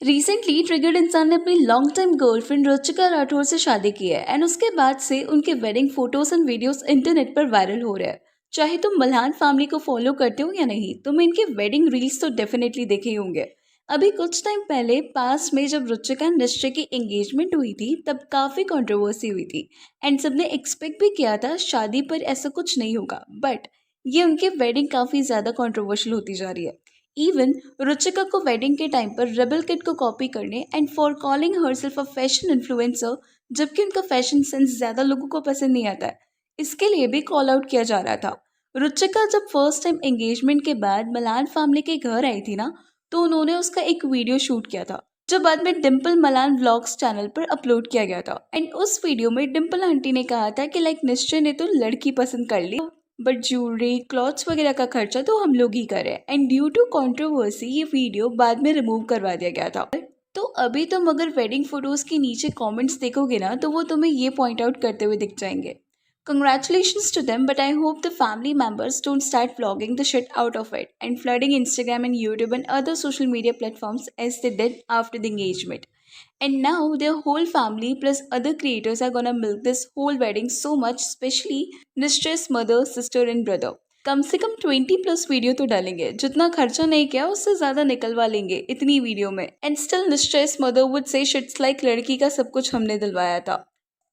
Recently triggered इंसान ने अपनी long time girlfriend Ruchika Rathore से शादी की है एंड उसके बाद से उनके wedding photos and videos internet पर वायरल हो रहे हैं। चाहे तुम मल्हान फैमिली को फॉलो करते हो या नहीं, तुम इनके वेडिंग रील्स तो डेफिनेटली देखे ही होंगे। अभी कुछ टाइम पहले पास्ट में जब रुचिका एंड निश्चय की एंगेजमेंट हुई थी तब काफी कंट्रोवर्सी हुई थी एंड सबने एक्सपेक्ट भी किया था शादी पर ऐसा कुछ नहीं होगा, बट ये उनके वेडिंग काफी ज्यादा कंट्रोवर्शियल होती जा रही है। इवन रुचिका को वेडिंग के टाइम पर रेबल किड को कॉपी करने and for calling herself a fashion influencer, जबकि उनका फैशन सेंस ज्यादा लोगों को पसंद नहीं आता है, इसके लिए भी कॉल आउट किया जा रहा था। रुचिका जब फर्स्ट टाइम एंगेजमेंट के बाद मलान फैमिली के घर आई थी ना, तो उन्होंने उसका एक वीडियो शूट किया था जो बाद में डिम्पल मलान व्लॉग्स चैनल पर अपलोड किया गया था। एंड उस वीडियो में डिम्पल आंटी ने कहा था कि लाइक निश्चय ने तो लड़की पसंद कर ली, बट ज्वेलरी क्लॉथ्स वगैरह का खर्चा तो हम लोग ही करें। एंड ड्यू टू कंट्रोवर्सी ये वीडियो बाद में रिमूव करवा दिया गया था। तो अभी तुम अगर वेडिंग फोटोज के नीचे कमेंट्स देखोगे ना, तो वो तुम्हें ये पॉइंट आउट करते हुए दिख जाएंगे, Congratulations to them, but I hope the family members don't start vlogging the shit out of it and flooding Instagram and YouTube and other social media platforms as they did after the engagement. And now their whole family plus other creators are gonna milk this whole wedding so much, especially Nishchay's mother, sister and brother. कम से कम 20 plus video तो डालेंगे, जितना खर्चा नहीं किया उससे ज्यादा निकलवा लेंगे इतनी वीडियो में। And still Nishchay's mother would say shits like लड़की का सब कुछ हमने दिलवाया था।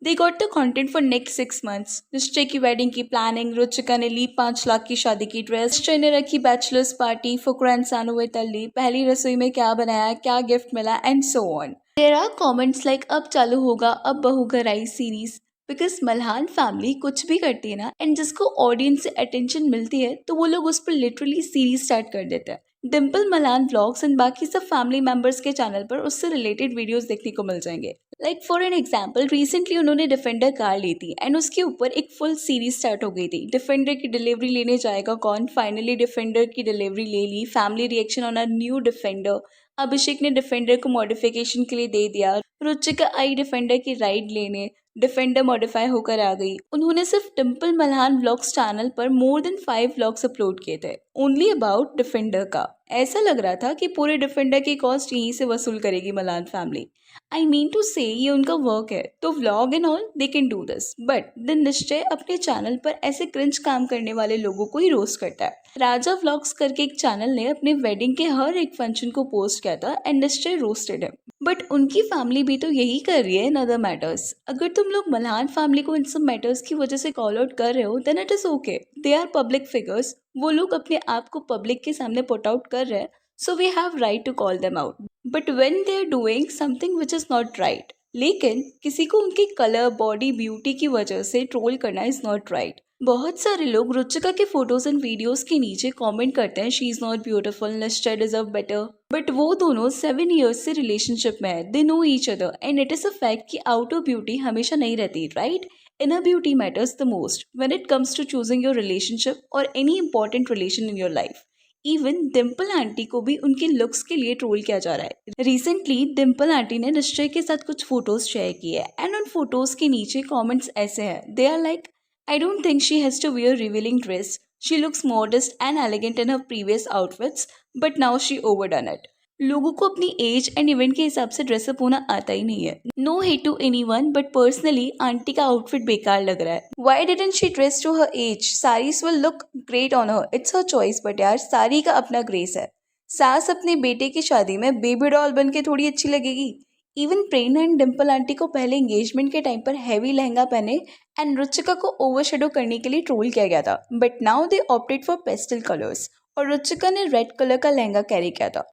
They got the content for next 6 months। निश्चय की वेडिंग की प्लानिंग, रुचिका ने ली 5 लाख की शादी की ड्रेस, निश्चय ने रखी बैचलर्स पार्टी, फुकरा इंसान हुए तल्ली, पहली रसोई में क्या बनाया, क्या गिफ्ट मिला and so on. There are comments like अब चालू होगा अब बहू घर आई सीरीज, बिकॉज मल्हान फैमिली कुछ भी करती है ना एंड जिसको ऑडियंस से अटेंशन मिलती है तो वो लोग उस पर लिटरली सीरीज स्टार्ट कर देते हैं। डिम्पल मलान व्लॉग्स एंड बाकी सब फैमिली मेंबर्स के चैनल पर उससे रिलेटेड वीडियोस देखने को मिल जाएंगे। Like for an example, recently उन्होंने डिफेंडर कार ली थी एंड उसके ऊपर एक फुल सीरीज स्टार्ट हो गई थी। डिफेंडर की डिलीवरी लेने जाएगा कौन, फाइनली डिफेंडर की डिलीवरी ले ली, family reaction on a new defender, Abhishek ने डिफेंडर को मॉडिफिकेशन के लिए दे दिया, रुचिका आई डिफेंडर की राइड लेने, डिफेंडर मॉडिफाई होकर आ गई। उन्होंने सिर्फ डिम्पल मल्हान व्लॉग्स चैनल पर मोर देन 5 व्लॉग्स अपलोड किए थे ओनली अबाउट डिफेंडर का। ऐसा लग रहा था कि पूरे डिफेंडर की कॉस्ट यहीं से वसूल करेगी मलान family. I mean to say ये उनका वर्क है, तो vlog and all they can do this, but दिन निश्चय अपने चैनल पर ऐसे क्रिंज काम करने वाले लोगों को ही रोस्ट करता है। राजा व्लॉग्स करके एक चैनल ने अपने वेडिंग के हर एक फंक्शन को पोस्ट किया था एंड निश्चय रोस्टेड हिम, बट उनकी फैमिली भी तो यही कर रही है इन अदर मैटर्स। अगर तुम लोग मल्हान फैमिली को इन सब मैटर्स की वजह से कॉल आउट कर रहे हो then it is okay, they are public figures, वो लोग अपने आप को पब्लिक के सामने पुट आउट कर रहे हैं, so we have right to call them out. But when they are doing something which is not right, लेकिन किसी को उनके कलर बॉडी ब्यूटी की वजह से ट्रोल करना इज नॉट राइट। बहुत सारे लोग रुचिका के फोटोज एंड वीडियोस के नीचे कमेंट करते हैं she is not beautiful, Nishchay deserve better, but वो दोनों 7 years से रिलेशनशिप में है, they know each other and it is a fact कि आउटर ब्यूटी हमेशा नहीं रहती, right? Inner beauty matters the most when it comes to choosing your relationship और any important relation in your life. Even Dimple aunty को भी उनके looks के लिए ट्रोल किया जा रहा है। रिसेंटली डिम्पल आंटी ने निश्चय के साथ कुछ फोटोज शेयर किए एंड उन फोटोज के नीचे कमेंट्स ऐसे हैं, they are like, I don't think she has to wear revealing dress. She looks modest and elegant in her previous outfits, but now she overdone it. लोगों को अपनी as and event के हिसाब से ड्रेसअप होना आता ही नहीं है। No hate to anyone, but personally aunty का आउटफिट बेकार लग रहा है। Why didn't she dress to her age? Saris will look great on her. It's her choice, but यार साड़ी का अपना ग्रेस है। सास अपने बेटे की शादी में बेबी डॉल बन के थोड़ी अच्छी लगेगी। Even Prerna and Dimple aunty को पहले एंगेजमेंट के टाइम पर हैवी लहंगा पहने एंड रुचिका को ओवरशेडो करने के लिए ट्रोल किया गया था, but now they opted for pastel colours और रुचिका ने रेड कलर का लहंगा कैरी किया था,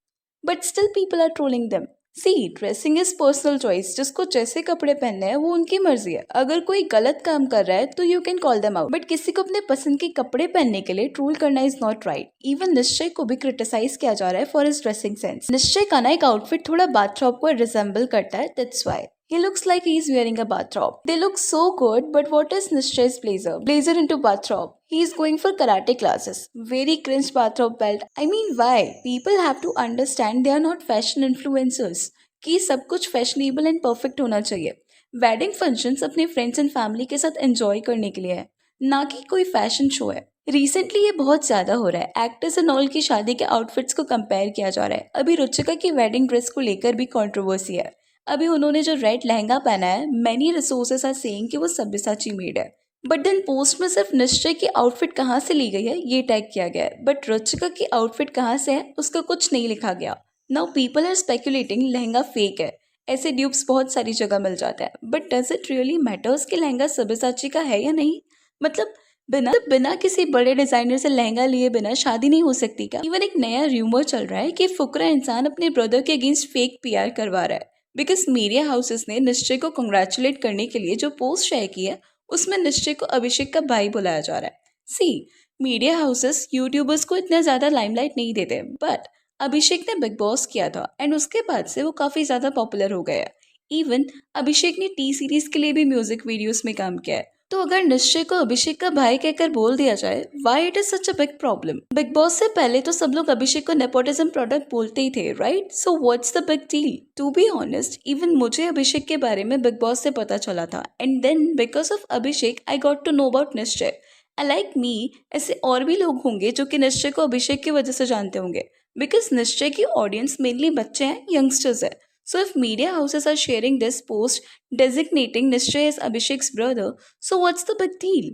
but still people are trolling them. See, dressing is personal choice, जिसको जैसे कपड़े पहनने हैं वो उनकी मर्जी है। अगर कोई गलत काम कर रहा है तो you can call them out, but किसी को अपने पसंद के कपड़े पहनने के लिए ट्रोल करना इज नॉट राइट। इवन निश्चय को भी क्रिटिसाइज किया जा रहा है फॉर हिज ड्रेसिंग सेंस। निश्चय का ना एक आउटफिट थोड़ा बाथटब को रिजेंबल करता है, that's why he looks like he's wearing a bathrobe. They look so good, but what is Nishchay's blazer? Blazer into bathrobe. He's going for karate classes. Very cringe bathrobe belt. I mean, why? People have to understand they are not fashion influencers. कि सब कुछ fashionable and perfect होना चाहिए। Wedding functions अपने friends and family के साथ enjoy करने के लिए है, ना कि कोई फैशन शो है। रिसेंटली ये बहुत ज़्यादा हो रहा है। एक्टर्स एंड ऑल की शादी के आउटफिट्स को कंपेयर किया जा रहा है। अभी रुचिका की वेडिंग ड्रेस को लेकर भी कंट्रोवर्सी है। अभी उन्होंने जो रेड लहंगा पहना है, मैनी रिसोर्सेस आर सेइंग कि वो सब्यसाची मेड है। बट देन पोस्ट में सिर्फ निश्चय की आउटफिट कहाँ से ली गई है ये टैग किया गया है, बट रुचिका की आउटफिट कहाँ से है उसका कुछ नहीं लिखा गया। Now people are speculating lehenga fake है। ऐसे ड्यूब्स बहुत सारी जगह मिल जाता है, but does it really matters कि लहंगा सब्यसाची का है या नहीं? मतलब बिना किसी बड़े डिजाइनर से लहंगा लिए बिना शादी नहीं हो सकती क्या? इवन एक नया र्यूमर चल रहा है कि फुकरा इंसान अपने ब्रदर के अगेंस्ट फेक पीआर करवा रहा है, बिकॉज मीडिया हाउसेस ने निश्चय को कंग्रेचुलेट करने के लिए जो पोस्ट शेयर की है उसमें निश्चय को अभिषेक का भाई बुलाया जा रहा है। सी, मीडिया हाउसेस यूट्यूबर्स को इतना ज्यादा लाइमलाइट नहीं देते, बट अभिषेक ने बिग बॉस किया था एंड उसके बाद से वो काफी ज्यादा पॉपुलर हो गया। इवन अभिषेक ने टी सीरीज के लिए भी म्यूजिक वीडियोस में काम किया है। तो अगर निश्चय को अभिषेक का भाई कहकर बोल दिया जाए, why it is such a big problem? Big boss से पहले तो सब लोग अभिषेक को नेपोटिज्म प्रोडक्ट बोलते ही थे, right? So what's the big deal? To be honest, even मुझे अभिषेक के बारे में बिग बॉस से पता चला था, and then because of Abhishek I got to know about Nishchay. Like me, ऐसे और भी लोग होंगे जो कि निश्चय को अभिषेक की वजह से जानते होंगे, बिकॉज निश्चय की ऑडियंस मेनली बच्चे हैं, यंगस्टर्स है। So if media houses are sharing this post designating Nishchay as Abhishek's brother, so what's the big deal?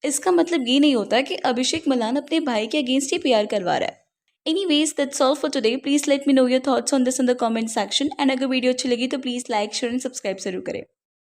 इसका मतलब ये नहीं होता कि अभिषेक मलान अपने भाई के अगेंस्ट ही पीआर करवा रहा है। Anyways, that's all for today. Please let me know your thoughts on this in the comment section. And अगर वीडियो अच्छी लगी तो please like share and subscribe जरूर करें।